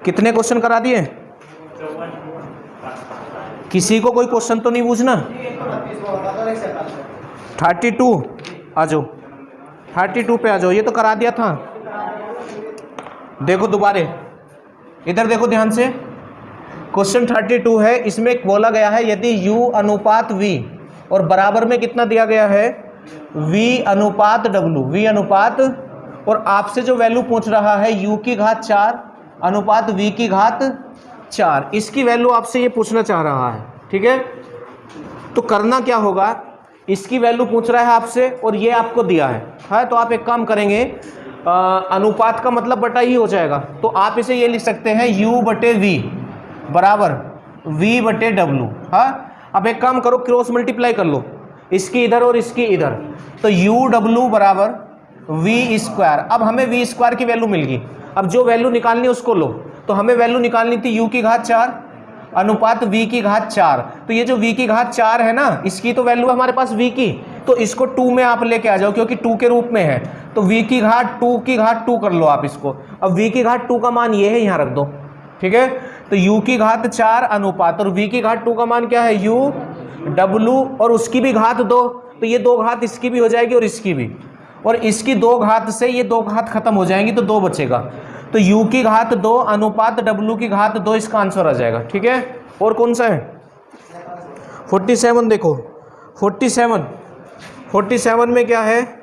कितने क्वेश्चन करा दिए? किसी को कोई क्वेश्चन तो नहीं पूछना? 32 आ जाओ, 32 पे आ जाओ। ये तो करा दिया था। देखो दोबारे, इधर देखो ध्यान से। क्वेश्चन 32 है, इसमें बोला गया है यदि u अनुपात v और बराबर में कितना दिया गया है, v अनुपात w, v अनुपात, और आपसे जो वैल्यू पूछ रहा है u की घात 4 अनुपात v की घात 4, इसकी वैल्यू आपसे ये पूछना चाह रहा है। ठीक है, तो करना क्या होगा, इसकी वैल्यू पूछ रहा है आपसे और ये आपको दिया है तो आप एक काम करेंगे, अनुपात का मतलब बटा ही हो जाएगा, तो आप इसे ये लिख सकते हैं u बटे v बराबर v बटे w। अब एक काम करो, क्रॉस मल्टीप्लाई कर लो, इसकी इधर और इसकी इधर, तो u w बराबर v स्क्वायर। अब हमें v स्क्वायर की वैल्यू मिल गई। अब जो वैल्यू निकालनी है उसको लो, तो हमें वैल्यू निकालनी थी u की घात 4 अनुपात v की घात 4। तो ये जो v की घात 4 है ना, इसकी तो वैल्यू है हमारे पास v की, तो इसको 2 में आप लेके आ जाओ क्योंकि 2 के रूप में है, तो v की घात 2 की घात 2 कर लो आप इसको। अब v की घात 2 का मान ये है, यहाँ रख दो। ठीक है, तो u की घात 4 अनुपात, और v की घात 2 का मान क्या है, u w, और उसकी भी घात 2, तो ये 2 घात इसकी भी हो जाएगी और इसकी भी, और इसकी 2 घात से ये 2 घात खत्म हो जाएंगी तो 2 बचेगा, तो u की घात 2 अनुपात w की घात 2, इसका आंसर आ जाएगा। ठीक है, और कौन सा है, 47 देखो, 47 में क्या है,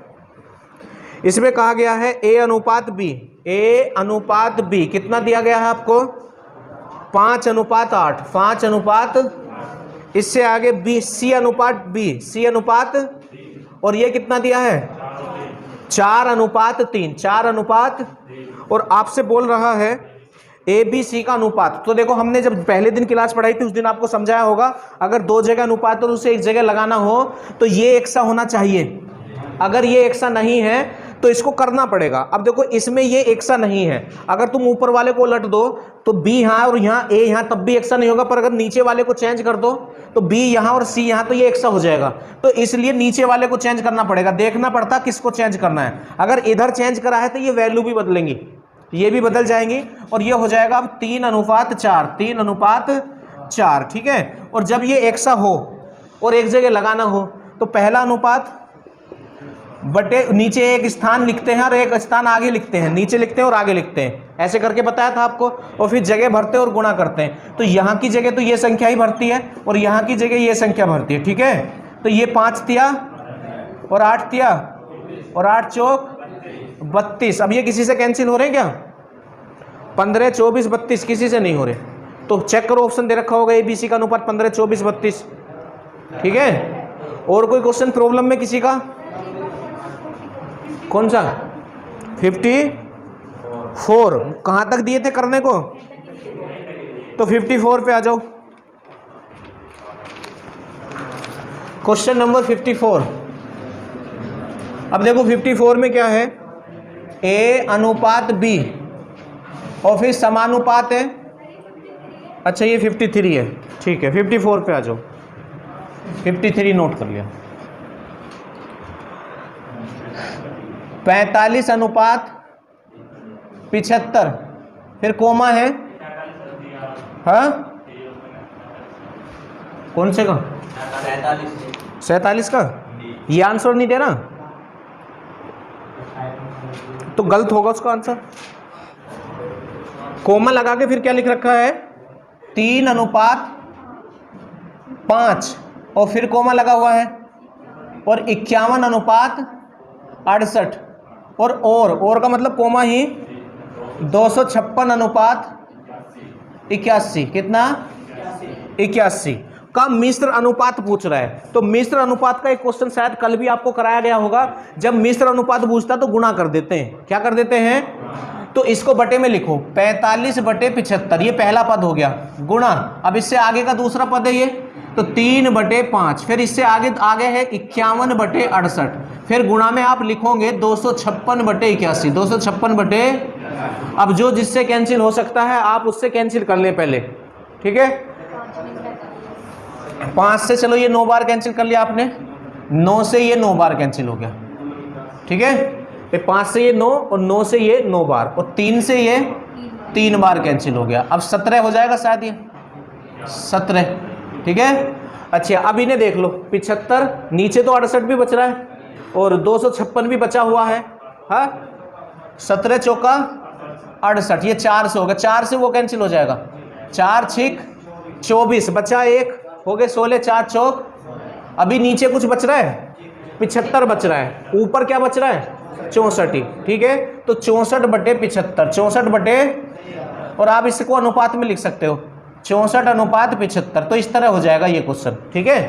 इसमें कहा गया है a अनुपात b, a अनुपात b कितना दिया गया है आपको, 5 अनुपात 8, 5 अनुपात, इससे आगे b, c अनुपात b, c अनुपात, और ये कितना दिया है, 4 अनुपात 3, 4 अनुपात, और आपसे बोल रहा है ए बी सी का अनुपात। तो देखो, हमने जब पहले दिन क्लास पढ़ाई थी उस दिन आपको समझाया होगा, अगर 2 जगह अनुपात और उसे एक जगह लगाना हो तो ये एक सा होना चाहिए, अगर ये एक सा नहीं है तो इसको करना पड़ेगा। अब देखो, इसमें ये एक सा नहीं है, अगर तुम ऊपर वाले को उलट दो तो b यहाँ और यहाँ a यहाँ, तब भी एक सा नहीं होगा, पर अगर नीचे वाले को चेंज कर दो तो b यहाँ और c यहाँ, तो ये एक सा हो जाएगा। तो इसलिए नीचे वाले को चेंज करना पड़ेगा, देखना पड़ता किसको चेंज करना है। अगर इधर चेंज करा है तो ये वैल्यू भी बदलेंगी, ये भी बदल जाएंगी, और ये हो जाएगा अब 3 अनुपात 4, 3 अनुपात 4। ठीक है, और जब ये एक सा हो और एक जगह लगाना हो तो पहला अनुपात बटे नीचे एक स्थान लिखते हैं और एक स्थान आगे लिखते हैं, नीचे लिखते हैं और आगे लिखते हैं, ऐसे करके बताया था आपको, और फिर जगह भरते हैं और गुणा करते हैं। तो यहाँ की जगह तो ये संख्या ही भरती है और यहाँ की जगह ये संख्या भरती है। ठीक है, तो ये 5 तिया और 8 तिया और 8 चौक 32। अब ये किसी से कैंसिल हो रहे हैं क्या, 15 24 32 किसी से नहीं हो रहे, तो चेक करो, ऑप्शन दे रखा होगा ए बी सी का अनुपात 15 24 32। ठीक है, और कोई क्वेश्चन प्रॉब्लम में किसी का, कौन सा, 54 कहाँ तक दिए थे करने को, तो 54 पे आ जाओ। Question number 54। अब देखो 54 में क्या है, a अनुपात b और फिर समानुपात है, अच्छा ये 53 है। ठीक है, 54 पे आ जाओ, 53 नोट कर लिया। 45 अनुपात 75, फिर कोमा है, हाँ कौन से का, 47 का, ये आंसर नहीं दे रहा तो गलत होगा उसका आंसर। कोमा लगा के फिर क्या लिख रखा है, 3 अनुपात 5 और फिर कोमा लगा हुआ है, और 51 अनुपात 68, और का मतलब कोमा ही, 256 अनुपात 81, कितना 81 का मिश्र अनुपात पूछ रहा है। तो मिश्र अनुपात का एक क्वेश्चन शायद कल भी आपको कराया गया होगा, जब मिश्र अनुपात पूछता तो गुणा कर देते हैं, क्या कर देते हैं, तो इसको बटे में लिखो, 45 बटे 75, ये पहला पद हो गया, गुणा, अब इससे आगे का दूसरा पद है ये, तो 3 बटे 5, फिर इससे आगे है 51 बटे 68, फिर गुणा में आप लिखोगे 256 बटे 81, 256 बटे, अब जो जिससे कैंसिल हो सकता है आप उससे कैंसिल कर लें पहले। ठीक है, 5 से चलो ये 9 बार कैंसिल कर लिया आपने, 9 से ये 9 बार कैंसिल हो गया। ठीक है, 5 से ये 9 और 9 से ये 9 बार, और 3 से ये 3 बार कैंसिल हो गया। अब 17 हो जाएगा शायद ये 17, ठीक है। अच्छा अब इन्हें देख लो, 75 नीचे तो 68 भी बच रहा है और 256 भी बचा हुआ है। हाँ 17 चौका 68, ये 4 से होगा, 4 से वो कैंसिल हो जाएगा, 4 छिक 24 बचा 1 हो गए 16, 4 चौक। अभी नीचे कुछ बच रहा है 75 बच रहा है, ऊपर क्या बच रहा है 64, ठीक है। तो 64/75, 64 और आप इसको अनुपात में लिख सकते हो 64/75, तो इस तरह हो जाएगा ये क्वेश्चन, ठीक है।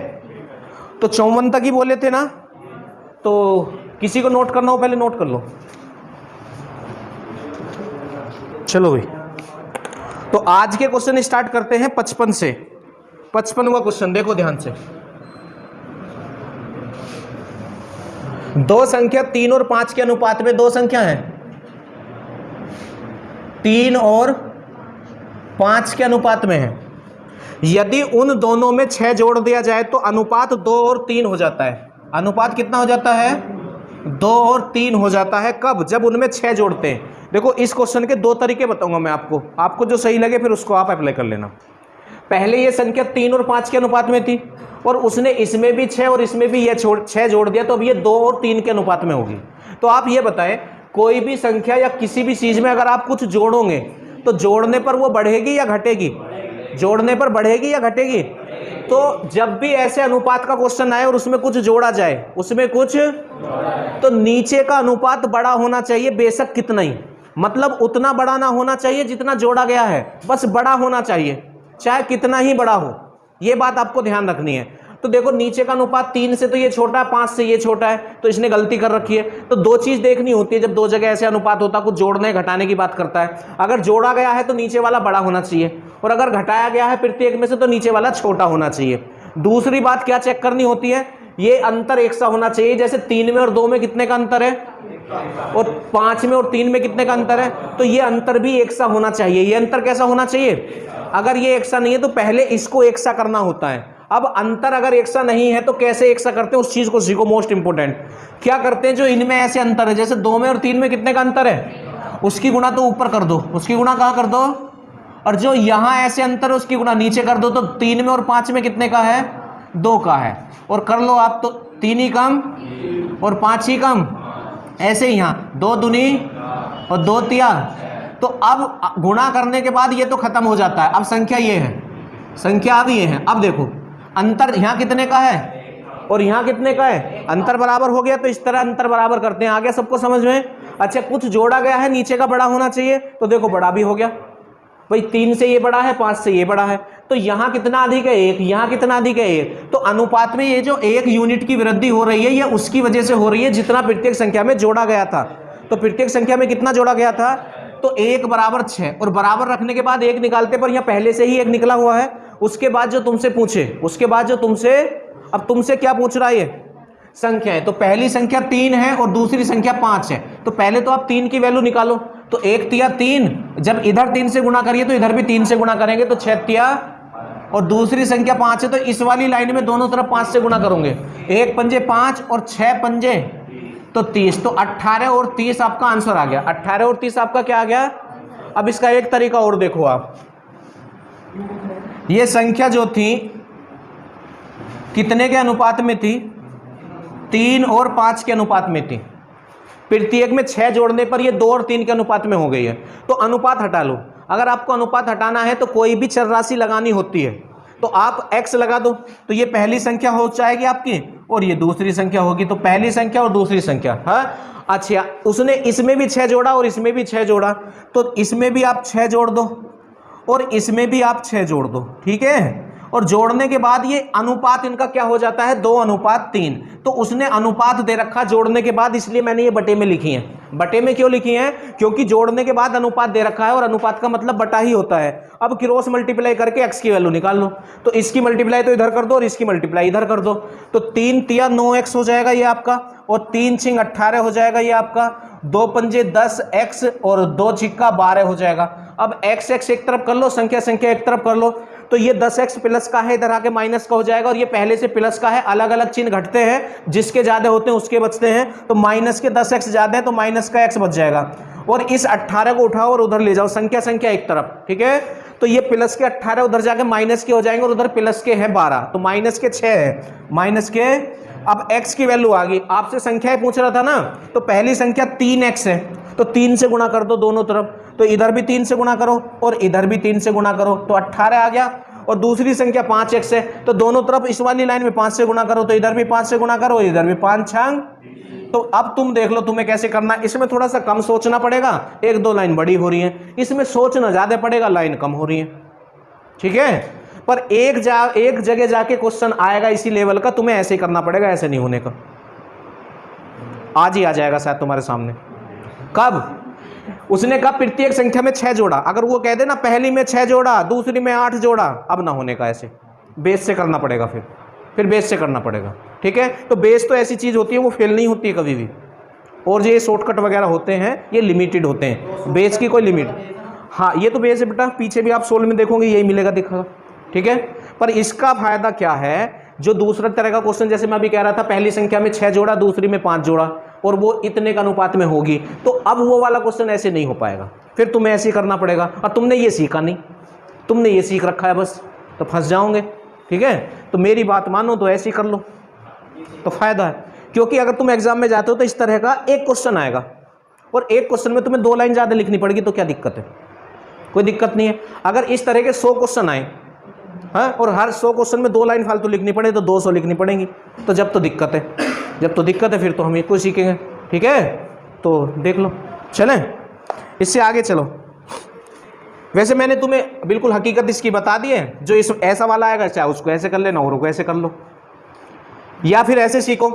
तो 54 तक ही बोले थे ना, तो किसी को नोट करना हो पहले नोट कर लो। चलो भाई, तो आज के क्वेश्चन स्टार्ट करते हैं 55 से। 55वां क्वेश्चन देखो ध्यान से। दो संख्या 3 और 5 के अनुपात में, दो संख्या है 3 और 5 के अनुपात में है। यदि उन दोनों में 6 जोड़ दिया जाए तो अनुपात 2 और 3 हो जाता है। अनुपात कितना हो जाता है 2 और 3 हो जाता है। कब? जब उनमें 6 जोड़ते हैं। देखो इस क्वेश्चन के 2 तरीके बताऊंगा मैं आपको, आपको जो सही लगे फिर उसको आप अप्लाई कर लेना। पहले ये संख्या 3 और 5 के अनुपात में थी और उसने इसमें भी 6 और इसमें भी ये 6 जोड़ दिया, तो अब ये 2 और 3 के अनुपात में होगी। तो आप ये बताएं, कोई भी संख्या या किसी भी चीज में अगर आप कुछ जोड़ोगे तो जोड़ने पर वो बढ़ेगी या घटेगी? जोड़ने पर बढ़ेगी या घटेगी? तो जब भी ऐसे अनुपात का क्वेश्चन आए और उसमें कुछ जोड़ा जाए, उसमें कुछ, तो नीचे का अनुपात बड़ा होना चाहिए, बेशक कितना ही, मतलब उतना बड़ा ना होना चाहिए जितना जोड़ा गया है, बस बड़ा होना चाहिए, चाहे कितना ही बड़ा हो। ये बात आपको ध्यान रखनी है। तो देखो नीचे का अनुपात 3 से तो ये छोटा है, 5 से ये छोटा है, तो इसने गलती कर रखी है। तो 2 चीज देखनी होती है जब 2 जगह ऐसे अनुपात होता है, कुछ जोड़ने घटाने की बात करता है। अगर जोड़ा गया है तो नीचे वाला बड़ा होना चाहिए, और अगर घटाया गया है प्रत्येक में से तो नीचे वाला छोटा होना चाहिए। दूसरी बात क्या चेक करनी होती है, ये अंतर एक सा होना चाहिए। जैसे 3 में और 2 में कितने का अंतर है, और 5 में और 3 में कितने का अंतर है, तो ये अंतर भी एक सा होना चाहिए। ये अंतर कैसा होना चाहिए? अगर ये एक सा नहीं है तो पहले इसको एक सा करना होता है। अब अंतर अगर एक सा नहीं है तो कैसे एक सा करते हैं, उस चीज को सीखो। मोस्ट इंपोर्टेंट क्या करते हैं, जो इनमें ऐसे अंतर है, जैसे 2 में और 3 में कितने का अंतर है, उसकी गुणा तो ऊपर कर दो, उसकी गुणा कहाँ कर दो, और जो यहां ऐसे अंतर है उसकी गुणा नीचे कर दो। तो 3 में और 5 में कितने का है, 2 का है, और कर लो आप तो 3 ही कम और 5 ही कम, ऐसे ही यहाँ 2 दूनी और 2 तिया। तो अब गुणा करने के बाद ये तो खत्म हो जाता है। अब संख्या ये है, संख्या अब ये है। अब देखो अंतर यहाँ कितने का है और यहाँ कितने का है, अंतर बराबर हो गया। तो इस तरह अंतर बराबर करते हैं, आगे सबको समझ में। अच्छा कुछ जोड़ा गया है, नीचे का बड़ा होना चाहिए, तो देखो बड़ा भी हो गया भाई, 3 से ये बड़ा है, 5 से ये बड़ा है, तो यहाँ कितना अधिक है 1, यहाँ कितना अधिक है 1। तो अनुपात में ये जो 1 यूनिट की वृद्धि हो रही है, ये उसकी वजह से हो रही है जितना प्रत्येक संख्या में जोड़ा गया था। तो प्रत्येक संख्या में कितना जोड़ा गया था, तो 1 बराबर 6, और बराबर रखने के बाद 1 निकालते पर यहाँ पहले से ही 1 निकला हुआ है। उसके बाद जो तुमसे पूछे, उसके बाद जो तुमसे, अब तुमसे क्या पूछ रहा है, ये संख्या है। तो पहली संख्या 3 है और दूसरी संख्या 5 है, तो पहले तो आप 3 की वैल्यू निकालो। तो 1 तिया 3, जब इधर 3 से गुणा करिए तो इधर भी 3 से गुणा करेंगे, तो 6 तिया, और दूसरी संख्या 5 है, तो इस वाली लाइन में दोनों तरफ 5 से गुणा करोगे। 1 पंजे 5 और 6 पंजे तो 30, तो 18 और 30 आपका आंसर आ गया। 18 और 30 आपका क्या आ गया। अब इसका एक तरीका और देखो आप, ये संख्या जो थी कितने के अनुपात में थी, 3 और 5 के अनुपात में थी। प्रत्येक में 6 जोड़ने पर ये 2 और 3 के अनुपात में हो गई है। तो अनुपात हटा लो। अगर आपको अनुपात हटाना है तो कोई भी चर राशि लगानी होती है, तो आप x लगा दो, तो ये पहली संख्या हो जाएगी आपकी और ये दूसरी संख्या होगी। तो पहली संख्या और दूसरी संख्या, हाँ अच्छा, उसने इसमें भी 6 जोड़ा और इसमें भी 6 जोड़ा, तो इसमें भी आप 6 जोड़ दो और इसमें भी आप 6 जोड़ दो, ठीक है। और जोड़ने के बाद ये अनुपात इनका क्या हो जाता है, 2:3। तो उसने अनुपात दे रखा जोड़ने के बाद, इसलिए मैंने ये बटे में लिखी है। बटे में क्यों लिखी है, क्योंकि जोड़ने के बाद अनुपात दे रखा है और अनुपात का मतलब बटा ही होता है। अब क्रॉस मल्टीप्लाई करके x की वैल्यू निकाल लो, तो इसकी मल्टीप्लाई तो इधर कर दो और इसकी मल्टीप्लाई इधर कर दो, तो 3 तिया 9x हो जाएगा ये आपका, और 3 छिंग 18 हो जाएगा ये आपका, 2 पंजे 10x और 2 छिक्का 12 हो जाएगा। अब x एक तरफ कर लो, संख्या एक तरफ कर लो, तो ये 10x प्लस का है, इधर आके माइनस का हो जाएगा, और ये पहले से प्लस का है। अलग अलग चिन्ह घटते हैं, जिसके ज्यादा होते हैं उसके बचते हैं। तो माइनस के 10x ज्यादा है तो माइनस का x बच जाएगा, और इस 18 को उठाओ और उधर ले जाओ, संख्या संख्या एक तरफ, ठीक है। तो ये प्लस के 18 उधर जाके माइनस के हो जाएंगे और उधर प्लस के हैं 12, तो माइनस के 6 है, माइनस के। अब x की वैल्यू आ गई, आपसे संख्याएं पूछ रहा था ना, तो पहली संख्या 3x है, तो 3 से गुणा कर दो दोनों तरफ, तो इधर भी 3 से गुणा करो और इधर भी 3 से गुणा करो, तो 18 आ गया। और दूसरी संख्या 5x है, तो दोनों तरफ इस वाली लाइन में 5 से गुणा करो, तो इधर भी 5 से गुणा करो, इधर भी 5 छंग। तो अब तुम देख लो तुम्हें कैसे करना है। इसमें थोड़ा सा कम सोचना पड़ेगा, एक दो लाइन बड़ी हो रही है, इसमें सोचना ज्यादा पड़ेगा, लाइन कम हो रही है, ठीक है। पर एक जगह जाके क्वेश्चन आएगा इसी लेवल का, तुम्हें ऐसे ही करना पड़ेगा, ऐसे नहीं होने का। आज ही आ जाएगा शायद तुम्हारे सामने। कब? उसने कहा प्रत्येक संख्या में 6 जोड़ा, अगर वो कह दे ना पहली में 6 जोड़ा दूसरी में 8 जोड़ा, अब ना होने का, ऐसे बेस से करना पड़ेगा, फिर बेस से करना पड़ेगा, ठीक है। तो बेस तो ऐसी चीज होती है वो फेल नहीं होती है कभी भी, और ये शॉर्टकट वगैरह होते हैं ये लिमिटेड होते हैं, बेस की कोई लिमिट। हाँ ये तो बेस है बेटा, पीछे भी आप 16 में देखोगे यही मिलेगा दिखा, ठीक है। पर इसका फायदा क्या है, जो दूसरा तरह का क्वेश्चन जैसे मैं अभी कह रहा था, पहली संख्या में 6 जोड़ा दूसरी में 5 जोड़ा और वो इतने का अनुपात में होगी, तो अब वो वाला क्वेश्चन ऐसे नहीं हो पाएगा, फिर तुम्हें ऐसे ही करना पड़ेगा। और तुमने ये सीखा नहीं, तुमने ये सीख रखा है बस, तो फंस जाओगे, ठीक है। तो मेरी बात मानो तो ऐसे ही कर लो तो फायदा है, क्योंकि अगर तुम एग्जाम में जाते हो तो इस तरह का एक क्वेश्चन आएगा और एक क्वेश्चन में तुम्हें 2 लाइन ज़्यादा लिखनी पड़ेगी, तो क्या दिक्कत है? कोई दिक्कत नहीं है। अगर इस तरह के 100 क्वेश्चन आए, हाँ, और हर 100 क्वेश्चन में 2 लाइन फालतू लिखनी पड़े, तो 200 लिखनी पड़ेंगी, तो जब तो दिक्कत है, जब तो दिक्कत है फिर तो हम एक को सीखेंगे, ठीक है। तो देख लो, चलें इससे आगे चलो। वैसे मैंने तुम्हें बिल्कुल हकीकत इसकी बता दी है, जो इस ऐसा वाला आएगा चाहे उसको ऐसे कर लेना और उसको ऐसे कर लो, या फिर ऐसे सीखो।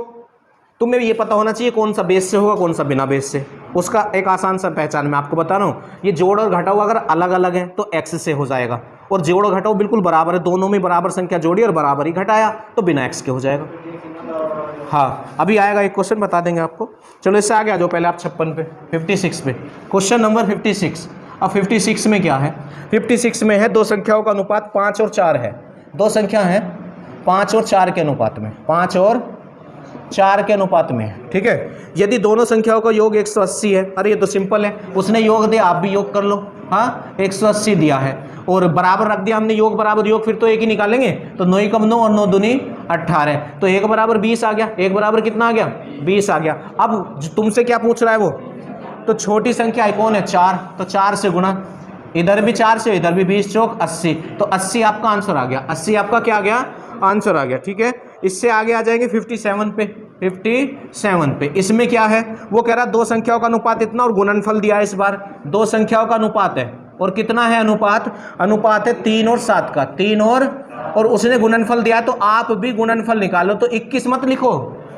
तुम्हें ये पता होना चाहिए कौन सा बेस से होगा कौन सा बिना बेस से, उसका एक आसान सा पहचान मैं आपको बता रहा हूँ। ये जोड़ और घटाओ अगर अलग अलग है तो x से हो जाएगा, और जोड़ और घटाओ बिल्कुल बराबर है, दोनों में बराबर संख्या जोड़ी और बराबर ही घटाया तो बिना x के हो जाएगा। हाँ अभी आएगा एक क्वेश्चन बता देंगे आपको। चलो इससे आगे आ जाओ, पहले आप 56 पे 56 पे, क्वेश्चन नंबर 56। अब 56 में क्या है? 56 में है 2 संख्याओं का अनुपात 5 और 4 है। 2 संख्या है 5 और 4 के अनुपात में, 5 और 4 के अनुपात में, ठीक है। यदि दोनों संख्याओं का योग 180 है, अरे ये तो सिंपल है, उसने योग दिया आप भी योग कर लो, हाँ 180 दिया है और बराबर रख दिया हमने, योग बराबर योग, फिर तो एक ही निकालेंगे, तो 9 एकम 9 और 9 दूनी 18, तो 1 बराबर 20 आ गया। 1 बराबर कितना आ गया? 20 आ गया। अब तुमसे क्या पूछ रहा है वो, तो छोटी संख्या है कौन है? 4, तो 4 से गुणा, इधर भी 4 से, इधर भी 20 चौक 80, तो 80 आपका आंसर आ गया। 80 आपका क्या आ गया? आंसर आ गया, ठीक है। इससे आगे आ जाएंगे 57 पे। 57 पे इसमें क्या है, वो कह रहा 2 संख्याओं का अनुपात इतना और गुणनफल दिया है। इस बार 2 संख्याओं का अनुपात है और कितना है अनुपात? अनुपात है 3 और 7 का, 3 और उसने गुणनफल दिया, तो आप भी गुणनफल निकालो। तो 21 मत लिखो,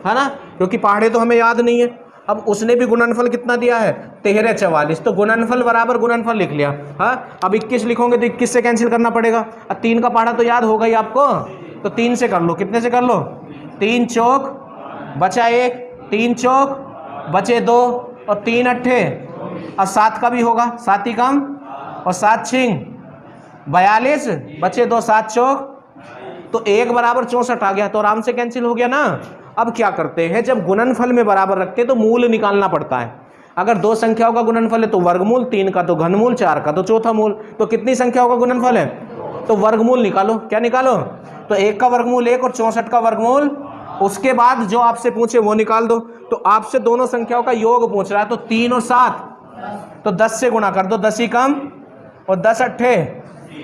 है ना, क्योंकि पहाड़े तो हमें याद नहीं है। अब उसने भी गुणनफल कितना दिया है? 13 44, तो गुणनफल बराबर गुणनफल लिख लिया। हाँ अब 21 लिखोगे तो 21 से कैंसिल करना पड़ेगा। अब 3 का पहाड़ा तो याद होगा ही आपको, तो 3 से कर लो। कितने से कर लो? 3 चौक बचा 1, 3 चौक बचे 2 और 3 अट्ठे, और 7 का भी होगा, 7 ही कम और 7 छिंग 42 बचे 2, 7 चौक, तो 1 बराबर 64 आ गया, तो आराम से कैंसिल हो गया ना। अब क्या करते हैं, जब गुणनफल में बराबर रखते हैं तो मूल निकालना पड़ता है। अगर 2 संख्याओं का गुणनफल है तो वर्गमूल, 3 का तो घनमूल, 4 का तो चौथा मूल। तो कितनी संख्याओं का गुणनफल है? तो वर्गमूल निकालो। क्या निकालो? तो 1 का वर्गमूल 1 और 64 का वर्गमूल, उसके बाद जो आपसे पूछे वो निकाल दो। तो आपसे दोनों संख्याओं का योग पूछ रहा है, तो 3 और 7, तो 10 से गुणा कर दो, 10 ही कम और 10 अट्ठे,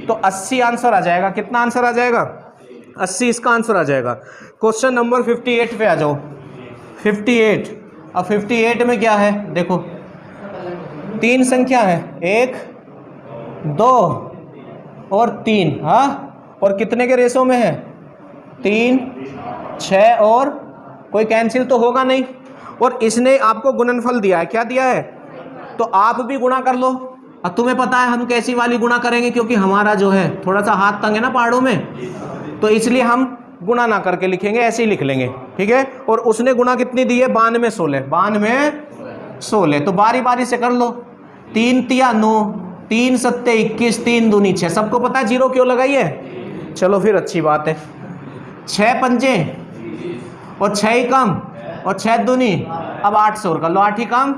तो 80 आंसर आ जाएगा। कितना आंसर आ जाएगा? 80 इसका आंसर आ जाएगा। क्वेश्चन नंबर 58 पे आ जाओ। 58, अब 58 में क्या है देखो, 3 संख्या है, 1 2 और 3, हाँ, और कितने के रेशो में है? 3 6, और कोई कैंसिल तो होगा नहीं, और इसने आपको गुणनफल दिया है। क्या दिया है? तो आप भी गुणा कर लो। अब तुम्हें पता है हम कैसी वाली गुणा करेंगे, क्योंकि हमारा जो है थोड़ा सा हाथ तंग है ना पहाड़ों में, तो इसलिए हम गुणा ना करके लिखेंगे, ऐसे ही लिख लेंगे, ठीक है। और उसने गुणा कितनी दी है? 92 16, 92 16, तो बारी बारी से कर लो। 3 तिया 9, 3 सत्ते 21, 3 दूनी 6, सबको पता है जीरो क्यों लगाई है? चलो फिर अच्छी बात है। 6 पंजे और 6 ही कम और 6 दूनी, अब 8 से और कर लो, 8 ही कम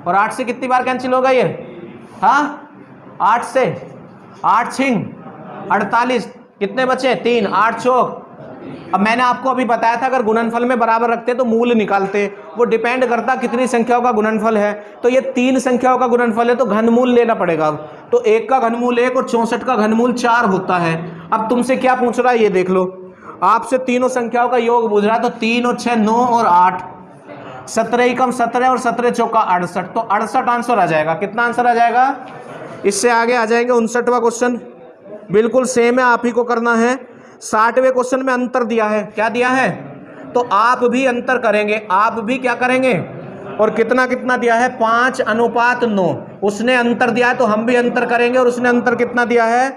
और 8 से कितनी बार कैंसिल होगा ये? हाँ 8 से 8 छिंग 48, कितने बचे? 3, 8 चौक। अब मैंने आपको अभी बताया था अगर गुणनफल में बराबर रखते तो मूल निकालते, वो डिपेंड करता कितनी संख्याओं का गुणनफल है। तो ये 3 संख्याओं का गुणनफल है तो घनमूल लेना पड़ेगा। अब तो 1 का घनमूल 1 और 64 का घनमूल 4 होता है। अब तुमसे क्या पूछ रहा है ये देख लो, आपसे तीनों संख्याओं का योग पूछ रहा है। तो 3 और 6 9 और 8, 17 एकम 17 और 17 चौका 68, तो 68 आंसर आ जाएगा। कितना आंसर आ जाएगा? इससे आगे आ जाएंगे 59वां क्वेश्चन, बिल्कुल सेम है, आप ही को करना है। 60वें क्वेश्चन में अंतर दिया है, क्या दिया है? तो आप भी अंतर करेंगे, आप भी क्या करेंगे? और कितना कितना दिया है? 5:9। उसने अंतर दिया है तो हम भी अंतर करेंगे, और उसने अंतर कितना दिया है?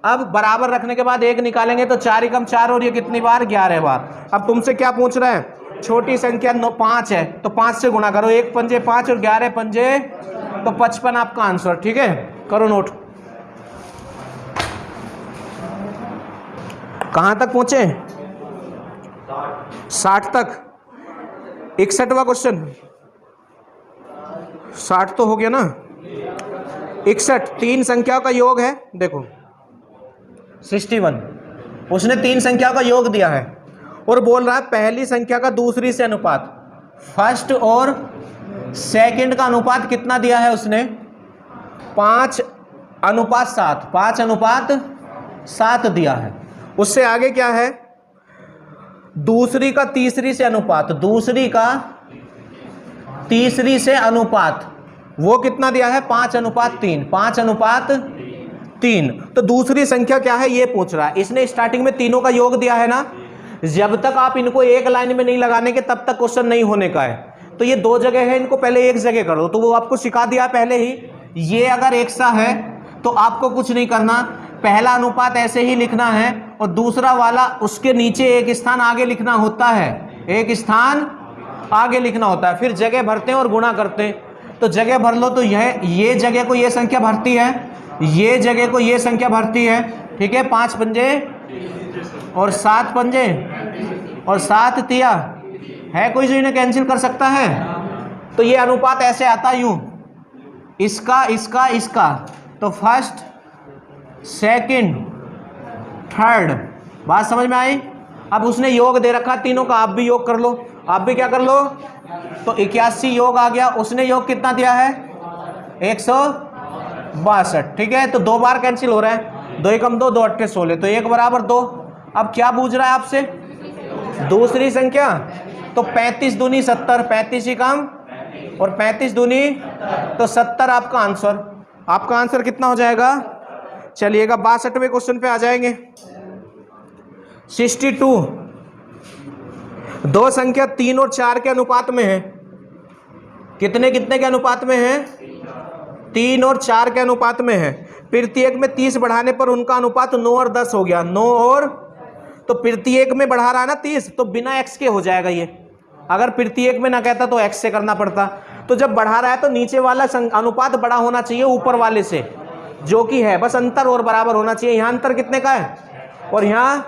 अब बराबर रखने के बाद 1 निकालेंगे तो 4 एकम 4, और ये कितनी बार? 11 बार। अब तुमसे क्या पूछ रहा है? छोटी संख्या 5 है तो 5 से गुणा करो, 1 पंजे 5 और 11 पंजे तो 55 आपका आंसर। ठीक है, करो नोट। कहां तक पहुंचे? 60 तक। 61वां क्वेश्चन, 60 तो हो गया ना। 61 3 संख्याओं का योग है, देखो 61। उसने 3 संख्याओं का योग दिया है और बोल रहा है पहली संख्या का दूसरी से अनुपात, फर्स्ट और सेकंड का अनुपात कितना दिया है उसने? 5:7, 5:7 दिया है। उससे आगे क्या है? दूसरी का तीसरी से अनुपात, दूसरी का तीसरी से अनुपात, वो कितना दिया है? 5:3, 5:3। तो दूसरी संख्या क्या है ये पूछ रहा है। इसने स्टार्टिंग में तीनों का योग दिया है ना, जब तक आप इनको एक लाइन में नहीं लगाने के तब तक क्वेश्चन नहीं होने का है। तो ये 2 जगह है, इनको पहले एक जगह कर दो, तो वो आपको सिखा दिया पहले ही। ये अगर एक सा है तो आपको कुछ नहीं करना, पहला अनुपात ऐसे ही लिखना है और दूसरा वाला उसके नीचे एक स्थान आगे लिखना होता है, एक स्थान आगे लिखना होता है, फिर जगह भरते हैं और गुणा करते हैं। तो जगह भर लो, तो ये जगह को ये संख्या भरती है, ये जगह को ये संख्या भरती है। ठीक है, 5 पंजे और 7 पंजे और 7 तिया है, कोई जो इन्हें कैंसिल कर सकता है? तो ये अनुपात ऐसे आता यूं, इसका इसका इसका, तो फर्स्ट सेकंड थर्ड। बात समझ में आई? अब उसने योग दे रखा तीनों का, आप भी योग कर लो, आप भी क्या कर लो। तो 81 योग आ गया। उसने योग कितना दिया है? 162। ठीक है, तो 2 बार कैंसिल हो रहा है, 2 एकम 2, 2 अट्ठे 16, तो 1 बराबर 2। अब क्या पूछ रहा है आपसे? दूसरी संख्या, तो 35 दूनी 70, 35 ही कम और 35 दूनी तो 70 आपका आंसर। आपका आंसर कितना हो जाएगा? चलिएगा 62वें क्वेश्चन पे आ जाएंगे। 62 दो संख्या 3 और 4 के अनुपात में है। कितने कितने के अनुपात में है? 3 और 4 के अनुपात में है। प्रत्येक में 30 बढ़ाने पर उनका अनुपात 9 और 10 हो गया। 9 और, तो प्रत्येक में बढ़ा रहा है ना 30, तो बिना x के हो जाएगा ये। अगर प्रत्येक में ना कहता तो x से करना पड़ता। तो जब बढ़ा रहा है तो नीचे वाला अनुपात बड़ा होना चाहिए ऊपर वाले से, जो कि है, बस अंतर और बराबर होना चाहिए। यहाँ अंतर कितने का है और यहाँ,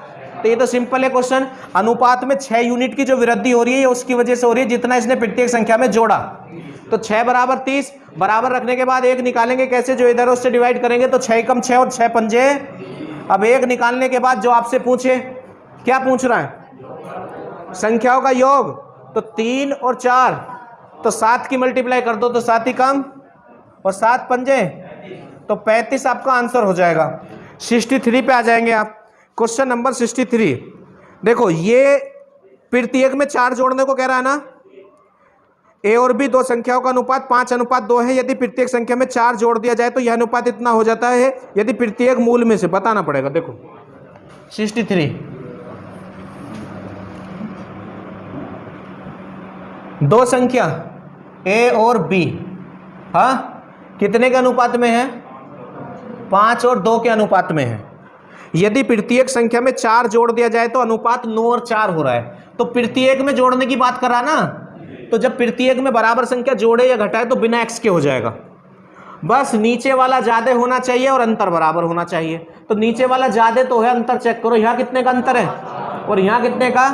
तो ये तो सिंपल है क्वेश्चन। अनुपात में 6 यूनिट की जो वृद्धि हो रही है ये उसकी वजह से हो रही है जितना इसने प्रत्येक संख्या में जोड़ा। तो 6 बराबर 30, बराबर रखने के बाद 1 निकालेंगे कैसे? जो इधर उससे डिवाइड करेंगे, तो 6 कम 6 और 6 पंजे। अब 1 निकालने के बाद जो आपसे पूछे, क्या पूछ रहा है? संख्याओं का योग, तो 3 और 4, तो 7 की मल्टीप्लाई कर दो, तो 7 ही कम और 7 पंजे तो 35 आपका आंसर हो जाएगा। 63 पे आ जाएंगे आप। Question number 63। देखो ये प्रत्येक में 4 जोड़ने को कह रहा है ना। ए और बी दो संख्याओं का अनुपात 5:2 है। यदि प्रत्येक संख्या में 4 जोड़ दिया जाए तो यह अनुपात इतना हो जाता है यदि प्रत्येक मूल में से, बताना पड़ेगा। देखो 63 दो संख्या ए और बी, हाँ, कितने के अनुपात में है? 5 और 2 के अनुपात में है। यदि प्रत्येक संख्या में 4 जोड़ दिया जाए तो अनुपात 9 और 4 हो रहा है। तो प्रत्येक में जोड़ने की बात कर रहा ना, तो जब प्रत्येक में बराबर संख्या जोड़े या घटाए तो बिना x के हो जाएगा। बस नीचे वाला ज्यादा होना चाहिए और अंतर बराबर होना चाहिए। तो नीचे वाला ज्यादा तो है, अंतर चेक करो, यहाँ कितने का अंतर है और यहाँ कितने का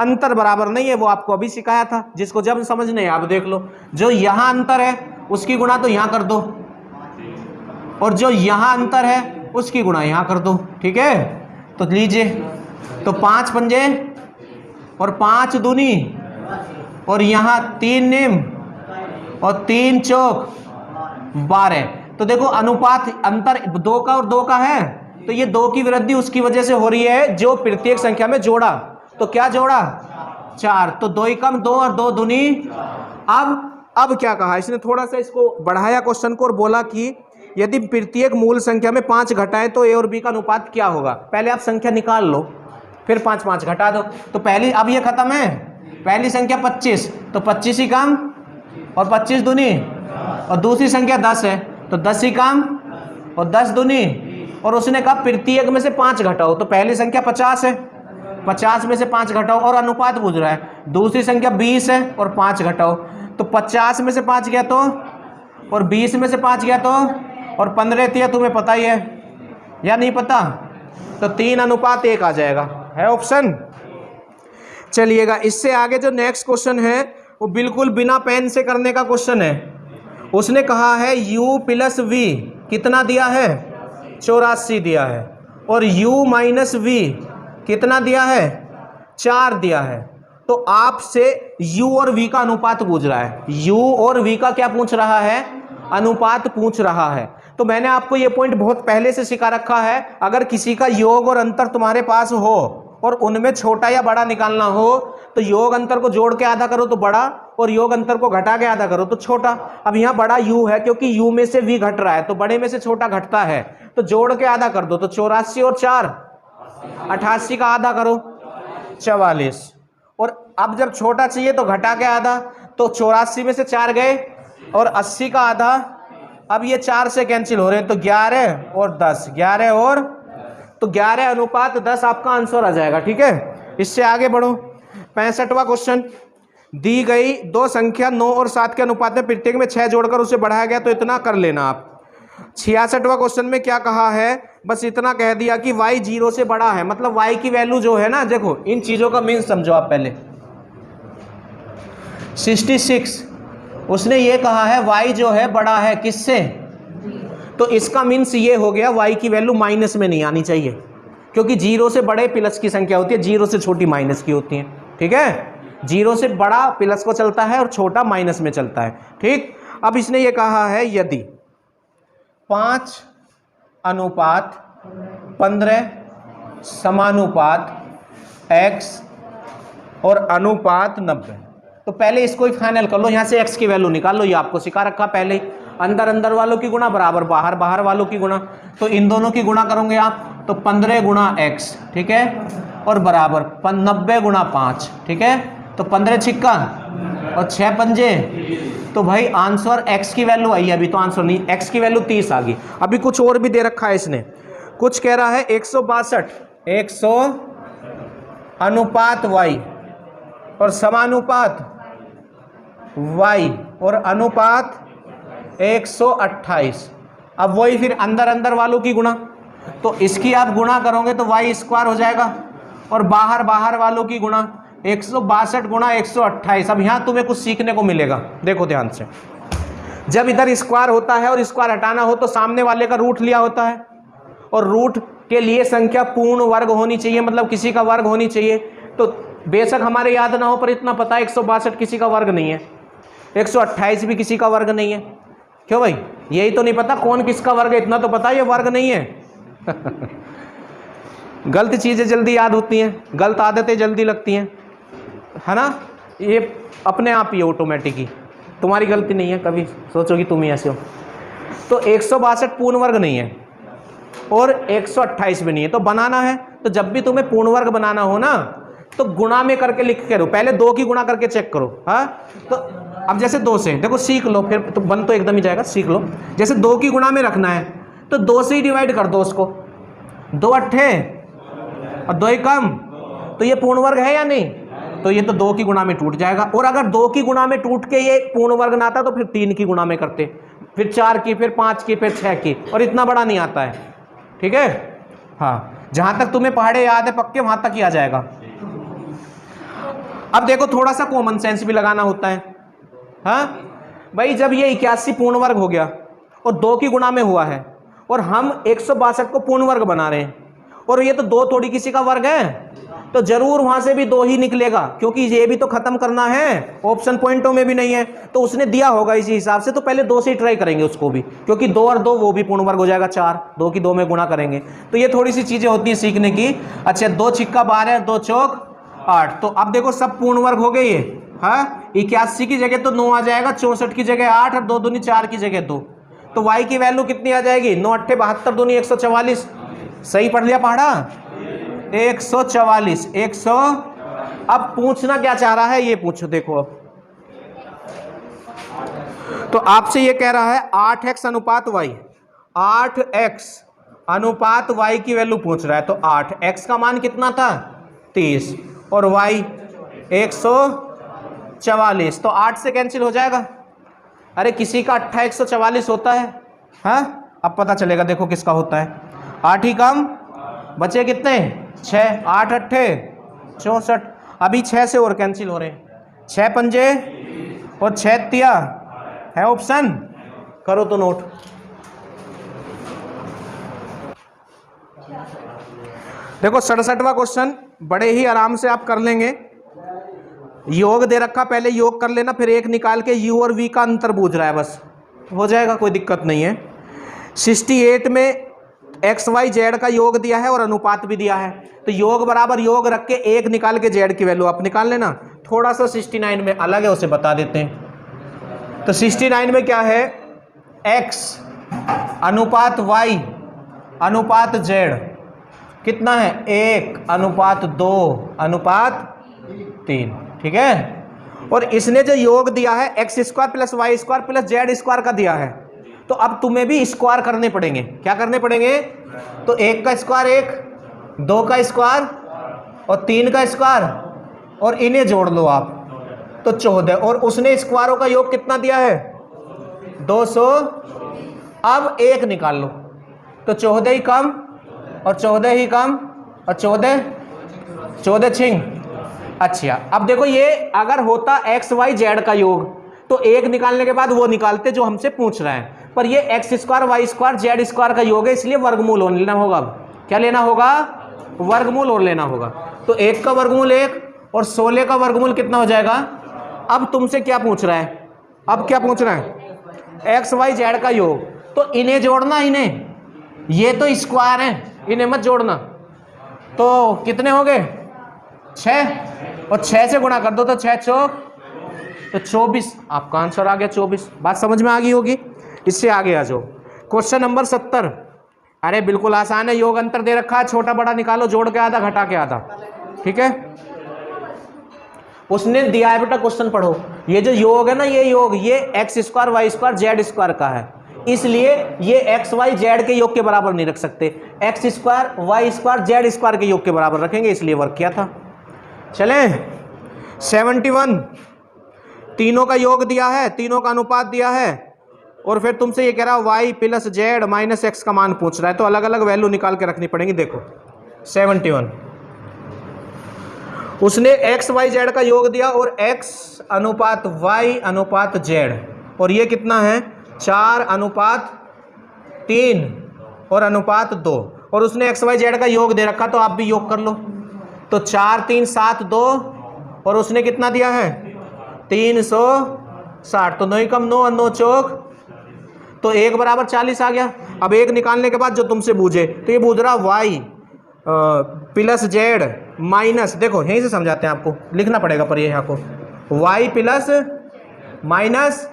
अंतर बराबर नहीं है, वो आपको अभी सिखाया था, जिसको जब समझ नहीं आप देख लो। जो यहाँ अंतर है उसकी गुणा तो यहाँ कर दो, और जो यहाँ अंतर है उसकी गुणा यहाँ कर दो, ठीक है। तो लीजिए, तो 5 पंजे और 5 दूनी, और यहाँ 3 निम और 3 चौक 12। तो देखो अनुपात अंतर 2 का और 2 का है, तो ये 2 की वृद्धि उसकी वजह से हो रही है जो प्रत्येक संख्या में जोड़ा। तो क्या जोड़ा? 4। तो 2 ही कम 2 और 2 दूनी। अब क्या कहा इसने, थोड़ा सा इसको बढ़ाया क्वेश्चन को और बोला कि यदि प्रत्येक मूल संख्या में 5 घटाएं तो ए और बी का अनुपात क्या होगा। पहले आप संख्या निकाल लो, फिर 5 5 घटा दो। तो पहली, अब ये खत्म है, पहली संख्या 25, तो 25 ही कम और 25 दूनी, और दूसरी संख्या 10 है तो 10 ही कम और 10 दूनी, और उसने कहा प्रत्येक में से 5 घटाओ, तो पहली संख्या 50 है, 50 में से 5 घटाओ, और अनुपात पूछ रहा है। दूसरी संख्या 20 है और 5 घटाओ, तो 50 में से 5 गया तो, और 20 में से 5 गया तो, और 15 थी, तुम्हें पता ही है या नहीं पता, तो 3:1 आ जाएगा, है ऑप्शन। चलिएगा, इससे आगे जो नेक्स्ट क्वेश्चन है वो बिल्कुल बिना पेन से करने का क्वेश्चन है। उसने कहा है u + v कितना दिया है? 84 दिया है, और u - v कितना दिया है? 4 दिया है। तो आपसे u और v का अनुपात पूछ रहा है। u और v का क्या पूछ रहा है? अनुपात पूछ रहा है। तो मैंने आपको ये पॉइंट बहुत पहले से सिखा रखा है, अगर किसी का योग और अंतर तुम्हारे पास हो और उनमें छोटा या बड़ा निकालना हो तो योग अंतर को जोड़ के आधा करो तो बड़ा, और योग अंतर को घटा के आधा करो तो छोटा। अब यहाँ बड़ा u है क्योंकि u में से v घट रहा है, तो बड़े में से छोटा घटता है, तो जोड़ के आधा कर दो, तो 84 और 4 88 का आधा करो 44। और अब जब छोटा चाहिए तो घटा के आधा, तो 84 में से 4 गए और 80 का आधा। अब ये 4 से कैंसिल हो रहे हैं, तो 11 और 10, 11 और, तो 11:10 आपका आंसर आ जाएगा, ठीक है। इससे आगे बढ़ो, 65वां क्वेश्चन। दी गई दो संख्या 9 और 7 के अनुपात में प्रत्येक में 6 जोड़कर उसे बढ़ाया गया, तो इतना कर लेना आप। 66वां क्वेश्चन में क्या कहा है? बस इतना कह दिया कि y 0 से बड़ा है, मतलब y की वैल्यू जो है ना, देखो इन चीजों का मीन समझो आप पहले। 66 उसने ये कहा है y जो है बड़ा है किससे, तो इसका मीन्स ये हो गया y की वैल्यू माइनस में नहीं आनी चाहिए, क्योंकि 0 से बड़े प्लस की संख्या होती है, 0 से छोटी माइनस की होती है, ठीक है। 0 से बड़ा प्लस को चलता है और छोटा माइनस में चलता है, ठीक। अब इसने ये कहा है यदि 5:15 समानुपात x और अनुपात 90, तो पहले इसको ही फाइनल कर लो, यहाँ से x की वैल्यू निकाल लो, ये आपको सिखा रखा पहले ही। अंदर अंदर वालों की गुणा बराबर बाहर बाहर वालों की गुणा, तो इन दोनों की गुणा करोगे आप तो 15 × x, ठीक है, और बराबर 90 × 5, ठीक है। तो 15 छिक्का और 6 पंजे, तो भाई आंसर x की वैल्यू आई है, अभी तो आंसर नहीं, x की वैल्यू 30 आ गई। अभी कुछ और भी दे रखा है इसने, कुछ कह रहा है 162 100 अनुपात y और समानुपात y और अनुपात 128। अब वही फिर अंदर अंदर वालों की गुणा, तो इसकी आप गुणा करोगे तो y² हो जाएगा, और बाहर बाहर वालों की गुणा 162 × 128। अब यहाँ तुम्हें कुछ सीखने को मिलेगा, देखो ध्यान से। जब इधर स्क्वायर होता है और स्क्वायर हटाना हो तो सामने वाले का रूट लिया होता है, और रूट के लिए संख्या पूर्ण वर्ग होनी चाहिए, मतलब किसी का वर्ग होनी चाहिए। तो बेशक हमारे याद ना हो, पर इतना पता है 162 किसी का वर्ग नहीं है, 128 भी किसी का वर्ग नहीं है। क्यों भाई, यही तो नहीं पता कौन किसका वर्ग है, इतना तो पता ये वर्ग नहीं है। गलत चीज़ें जल्दी याद होती हैं, गलत आदतें जल्दी लगती हैं, है ना, ये अपने आप ही ऑटोमेटिक ही, तुम्हारी गलती नहीं है, कभी सोचोगी तुम ही ऐसे हो। तो 162 पूर्ण वर्ग नहीं है और 128 भी नहीं है, तो बनाना है, तो जब भी तुम्हें पूर्ण वर्ग बनाना हो ना तो गुणा में करके लिख के रहो, पहले 2 की गुणा करके चेक करो। हाँ, तो अब जैसे 2 से देखो सीख लो, फिर तो बन तो एकदम ही जाएगा, सीख लो। जैसे 2 की गुणा में रखना है तो 2 से ही डिवाइड कर दो उसको, 2 अट्ठे और 2 कम, तो ये पूर्ण वर्ग है या नहीं, तो ये तो 2 की गुणा में टूट जाएगा। और अगर 2 की गुणा में टूट के ये पूर्ण वर्ग ना आता तो फिर 3 की गुणा में करते, फिर 4 की, फिर 5 की, फिर 6 की, और इतना बड़ा नहीं आता है, ठीक है। हाँ, जहाँ तक तुम्हें पहाड़े याद है पक्के वहाँ तक ही आ जाएगा। अब देखो थोड़ा सा कॉमन सेंस भी लगाना होता है। हाँ भाई, जब ये 81 पूर्ण वर्ग हो गया और 2 की गुणा में हुआ है और हम 162 को पूर्ण वर्ग बना रहे हैं और ये तो 2 थोड़ी किसी का वर्ग है, तो जरूर वहां से भी 2 ही निकलेगा, क्योंकि ये भी तो खत्म करना है, ऑप्शन पॉइंटों में भी नहीं है, तो उसने दिया होगा इसी हिसाब से। तो पहले 2 से ही ट्राई करेंगे उसको भी, क्योंकि 2 और 2 वो भी पूर्ण वर्ग हो जाएगा 4, 2 की 2 में गुणा करेंगे। तो ये थोड़ी सी चीजें होती है सीखने की। अच्छा, 2 छिक्का 12, 2 चौक 8। तो अब देखो सब पूर्ण वर्ग हो गए ये। हाँ, 81 की जगह तो 9 आ जाएगा, 64 की जगह 8 और 2 दूनी 4 की जगह 2। तो y की वैल्यू कितनी आ जाएगी? 9 8 72 दूनी 144। सही पढ़ लिया पहाड़ा? 144 100। अब पूछना क्या चाह रहा है ये पूछो, देखो अब तो आपसे ये कह रहा है 8x अनुपात y, 8x अनुपात y की वैल्यू पूछ रहा है। तो 8x का मान कितना था? 30 और y 144, तो 8 से कैंसिल हो जाएगा। अरे किसी का 8 144 होता है। हाँ, अब पता चलेगा देखो किसका होता है। 8 ही कम बचे कितने? 6, 8 8 64। अभी 6 से और कैंसिल हो रहे हैं। 6 पंजे और 6 तिया है ऑप्शन, करो तो नोट। देखो 67वां क्वेश्चन बड़े ही आराम से आप कर लेंगे। योग दे रखा, पहले योग कर लेना, फिर एक निकाल के u और v का अंतर पूछ रहा है, बस हो जाएगा, कोई दिक्कत नहीं है। 68 में एक्स वाई जेड का योग दिया है और अनुपात भी दिया है, तो योग बराबर योग रख के एक निकाल के जेड की वैल्यू आप निकाल लेना। थोड़ा सा 69 में अलग है, उसे बता देते हैं। तो 69 में क्या है? x अनुपात y अनुपात z कितना है? 1 अनुपात 2 अनुपात 3, ठीक है। और इसने जो योग दिया है X square plus Y square plus Z square का दिया है, तो अब तुम्हें भी स्क्वायर करने पड़ेंगे। क्या करने पड़ेंगे? तो 1 का स्क्वायर 1, 2 का स्क्वायर और 3 का स्क्वायर, और इन्हें जोड़ लो आप तो 14। और उसने स्क्वायरों का योग कितना दिया है? 200। अब 1 निकाल लो तो 14 ही कम और 14 ही कम और 14 छिंग। अच्छा, अब देखो ये अगर होता एक्स वाई जेड का योग तो 1 निकालने के बाद वो निकालते जो हमसे पूछ रहा है, पर ये X square Y square Z square का योग है, इसलिए वर्गमूल और लेना होगा। क्या लेना होगा? वर्गमूल और लेना होगा। तो 1 का वर्गमूल 1 और 16 का वर्गमूल कितना हो जाएगा? अब तुमसे क्या पूछ रहा है? अब क्या पूछ रहा है? एक्स वाई जेड का योग, तो इन्हें जोड़ना, इन्हें, ये तो स्क्वायर है, इन्हें मत जोड़ना। तो कितने हो गए? 6 और 6 से गुणा कर दो तो 6 चौक तो 24, आपका आंसर आ गया 24। बात समझ में आ गई होगी। इससे आगे आ जाओ, क्वेश्चन नंबर 70। अरे बिल्कुल आसान है, योग अंतर दे रखा है, छोटा बड़ा निकालो, जोड़ के आधा घटा के आधा, ठीक है। उसने दिया है बेटा, क्वेश्चन पढ़ो। ये जो योग है ना, ये योग ये X square Y square Z square का है, इसलिए ये एक्स वाई जेड के योग के बराबर नहीं रख सकते, X square Y square Z square के योग के बराबर रखेंगे, इसलिए वर्क किया था। चले 71, तीनों का योग दिया है, तीनों का अनुपात दिया है, और फिर तुमसे ये कह रहा है Y plus Z minus X का मान पूछ रहा है, तो अलग अलग वैल्यू निकाल के रखनी पड़ेगी। देखो 71 उसने एक्स वाई जेड का योग दिया और एक्स अनुपात वाई अनुपात जेड, और ये कितना है? 4 अनुपात 3 और अनुपात 2, और उसने एक्स वाई जेड का योग दे रखा, तो आप भी योग कर लो। तो 4 3 7 2, और उसने कितना दिया है? 360, तो 9 कम 9 और 9 चौक, तो 1 बराबर 40 आ गया। अब 1 निकालने के बाद जो तुमसे बूझे, तो ये बूझ रहा वाई प्लस जेड माइनस, देखो यहीं से समझाते हैं, आपको लिखना पड़ेगा पर ये यहाँ को, वाई प्लस माइनस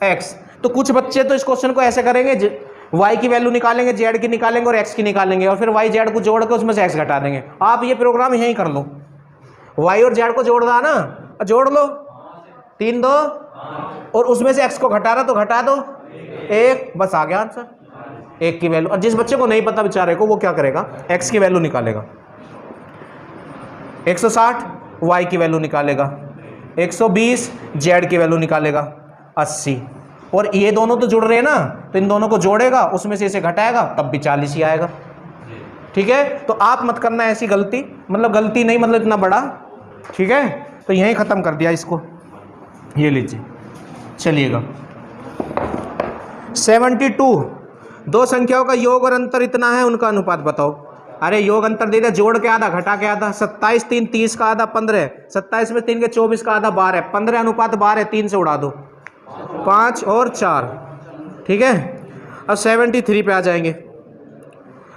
एक्स। तो कुछ बच्चे तो इस क्वेश्चन को ऐसे करेंगे, वाई की वैल्यू निकालेंगे, जेड की निकालेंगे और एक्स की निकालेंगे, और फिर वाई जेड को जोड़ के उसमें से एक्स घटा देंगे। आप ये प्रोग्राम यहीं कर लो, वाई और जेड को जोड़ रहा ना, जोड़ लो 3 2, और उसमें से एक्स को घटा रहा तो घटा दो 1, बस आ गया आंसर, 1 की वैल्यू। और जिस बच्चे को नहीं पता बेचारे को, वो क्या करेगा? एक्स की वैल्यू निकालेगा, 160 वाई की वैल्यू निकालेगा, 120 जेड की वैल्यू निकालेगा, 80, और ये दोनों तो जुड़ रहे हैं ना, तो इन दोनों को जोड़ेगा, उसमें से इसे घटाएगा, तब भी 40 ही आएगा, ठीक है। तो आप मत करना ऐसी गलती, मतलब गलती नहीं, मतलब इतना बड़ा, ठीक है। तो यहीं ख़त्म कर दिया इसको, ये लीजिए। चलिएगा 72, दो संख्याओं का योग और अंतर इतना है, उनका अनुपात बताओ। अरे योग अंतर दे दिया, जोड़ के आधा घटा के आधा। 27 3 30 का आधा 15, 27 में 3 के 24 का आधा 12, 15 अनुपात 12, 3 से उड़ा दो, 5 और 4, ठीक है। अब 73 पे आ जाएंगे।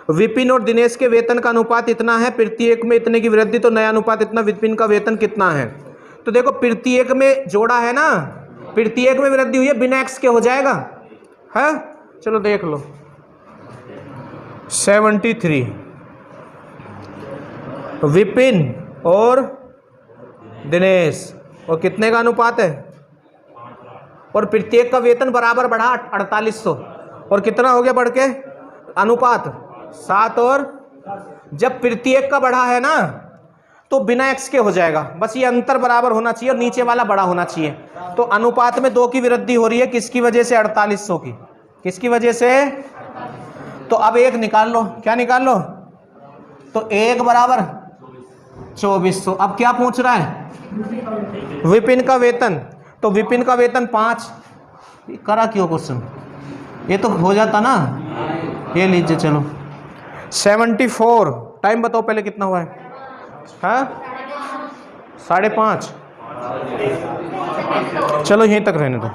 विपिन और दिनेश के वेतन का अनुपात इतना है, प्रत्येक में इतने की वृद्धि, तो नया अनुपात इतना, विपिन का वेतन कितना है। तो देखो प्रत्येक में जोड़ा है ना, प्रत्येक में वृद्धि हुई है, बिना एक्स के हो जाएगा है। चलो देख लो 73, विपिन और दिनेश, और कितने का अनुपात है, और प्रत्येक का वेतन बराबर बढ़ा 4800, और कितना हो गया बढ़ के अनुपात 7, और जब प्रत्येक का बढ़ा है ना तो बिना एक्स के हो जाएगा, बस ये अंतर बराबर होना चाहिए और नीचे वाला बड़ा होना चाहिए। तो अनुपात में 2 की वृद्धि हो रही है, किसकी वजह से, 4800 की, किसकी वजह से। तो अब 1 निकाल लो, क्या निकाल लो, तो 1 बराबर 2400। अब क्या पूछ रहा है, विपिन का वेतन, तो विपिन का वेतन 5, करा क्यों क्वेश्चन, ये तो हो जाता ना, ये लीजिए। चलो 74, टाइम बताओ पहले कितना हुआ है, हाँ 5:30। चलो यहीं तक रहने दो।